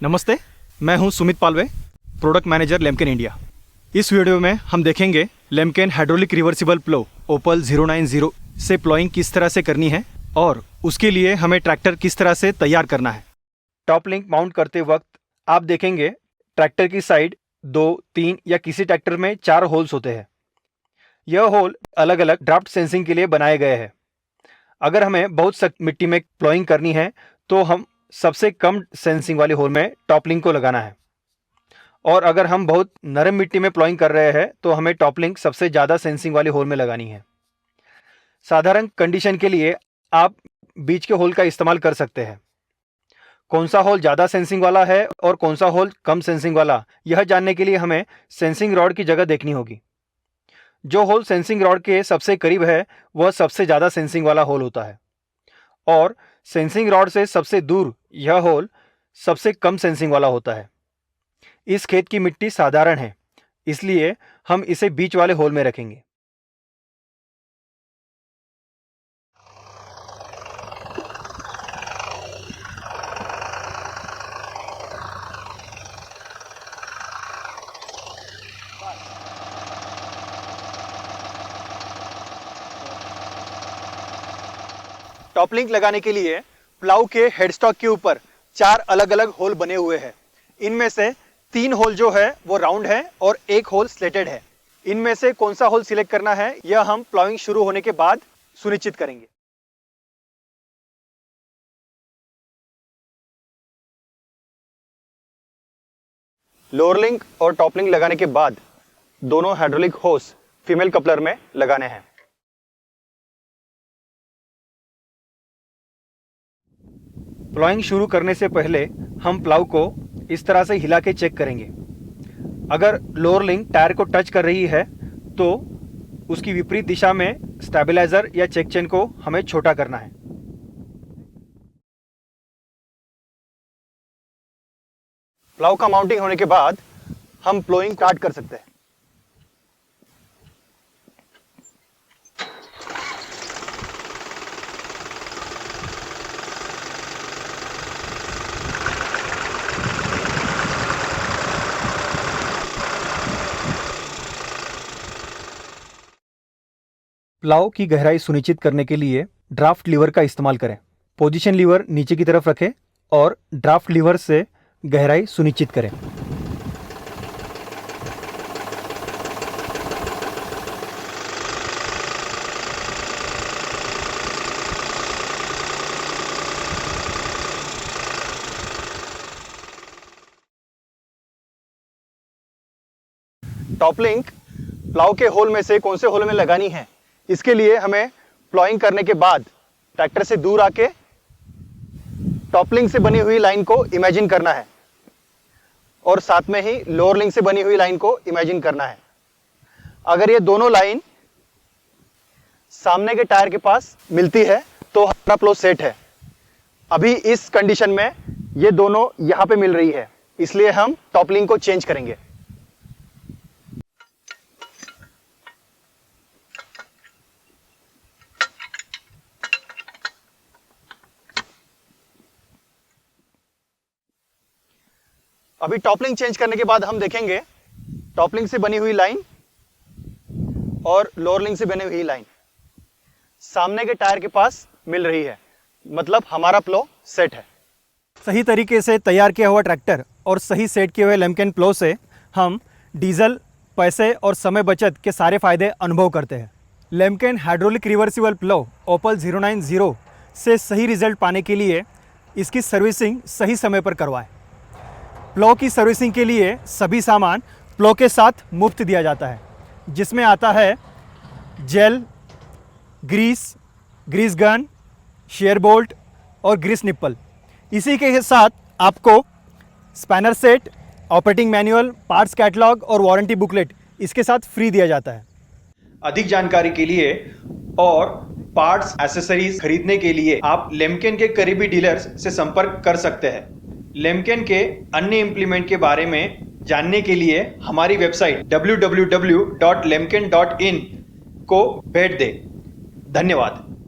नमस्ते, मैं हूं Sumit Palve, product manager Lemken India. इस वीडियो में हम देखेंगे लेमकेन हाइड्रोलिक रिवर्सिबल प्लो ओपल 090 से प्लॉइंग किस तरह से करनी है और उसके लिए हमें ट्रैक्टर किस तरह से तैयार करना है। टॉप लिंक माउंट करते वक्त आप देखेंगे ट्रैक्टर की साइड 2, 3 या किसी ट्रैक्टर में 4 होल्स होते हैं। यह होल अलग अलग ड्राफ्ट सेंसिंग के लिए बनाए गए हैं। अगर हमें बहुत सख्त मिट्टी में प्लॉइंग करनी है तो हम सबसे कम सेंसिंग वाले होल में टॉप लिंक को लगाना है, और अगर हम बहुत नरम मिट्टी में प्लॉइंग कर रहे हैं तो हमें टॉप लिंक सबसे ज़्यादा सेंसिंग वाले होल में लगानी है। साधारण कंडीशन के लिए आप बीच के होल का इस्तेमाल कर सकते हैं। कौन सा होल ज़्यादा सेंसिंग वाला है और कौन सा होल कम सेंसिंग वाला, यह जानने के लिए हमें सेंसिंग रॉड की जगह देखनी होगी। जो होल सेंसिंग रॉड के सबसे करीब है वह सबसे ज़्यादा सेंसिंग वाला होल होता है, और सेंसिंग रॉड से सबसे दूर यह होल सबसे कम सेंसिंग वाला होता है। इस खेत की मिट्टी साधारण है, इसलिए हम इसे बीच वाले होल में रखेंगे। टॉप लिंक लगाने के लिए प्लाऊ के हेडस्टॉक के ऊपर 4 अलग अलग होल बने हुए हैं। इनमें से 3 होल जो है वो राउंड है और 1 होल स्लेटेड है। इनमें से कौन सा होल सिलेक्ट करना है यह हम प्लाउइंग शुरू होने के बाद सुनिश्चित करेंगे। लोअर लिंक और टॉप लिंक लगाने के बाद दोनों हाइड्रोलिक होस फीमेल कपलर में लगाने हैं। प्लाउइंग शुरू करने से पहले हम प्लाऊ को इस तरह से हिला के चेक करेंगे। अगर लोअर लिंक टायर को टच कर रही है तो उसकी विपरीत दिशा में स्टेबलाइजर या चेक चेन को हमें छोटा करना है। प्लाऊ का माउंटिंग होने के बाद हम प्लोइंग स्टार्ट कर सकते हैं। प्लाऊ की गहराई सुनिश्चित करने के लिए ड्राफ्ट लीवर का इस्तेमाल करें। पोजीशन लीवर नीचे की तरफ रखें और ड्राफ्ट लीवर से गहराई सुनिश्चित करें। टॉप लिंक प्लाऊ के होल में से कौन से होल में लगानी है, इसके लिए हमें प्लॉइंग करने के बाद ट्रैक्टर से दूर आके टॉप लिंक से बनी हुई लाइन को इमेजिन करना है और साथ में ही लोअर लिंक से बनी हुई लाइन को इमेजिन करना है। अगर ये दोनों लाइन सामने के टायर के पास मिलती है तो हमारा प्लो सेट है। अभी इस कंडीशन में ये दोनों यहां पे मिल रही है, इसलिए हम टॉप लिंक को चेंज करेंगे। अभी टॉप लिंक चेंज करने के बाद हम देखेंगे टॉप लिंक से बनी हुई लाइन और लोअर लिंक से बनी हुई लाइन सामने के टायर के पास मिल रही है, मतलब हमारा प्लो सेट है। सही तरीके से तैयार किया हुआ ट्रैक्टर और सही सेट किए हुए लेमकेन प्लो से हम डीजल, पैसे और समय बचत के सारे फायदे अनुभव करते हैं। लेमकेन हाइड्रोलिक रिवर्सिबल प्लो ओपल 090 से सही रिजल्ट पाने के लिए इसकी सर्विसिंग सही समय पर करवाएं। प्लो की सर्विसिंग के लिए सभी सामान प्लो के साथ मुफ्त दिया जाता है, जिसमें आता है gel, grease gun, shear bolt और ग्रीस निप्पल। इसी के साथ आपको spanner set, operating manual, parts catalogue और वारंटी बुकलेट इसके साथ फ्री दिया जाता है। अधिक जानकारी के लिए और पार्ट्स एसेसरीज खरीदने के लिए आप लेमकेन के करीबी डीलर्स से संपर्क कर सकते हैं। लेमकेन के अन्य इंप्लीमेंट के बारे में जानने के लिए हमारी वेबसाइट www.lemken.in को भेंट दें। धन्यवाद।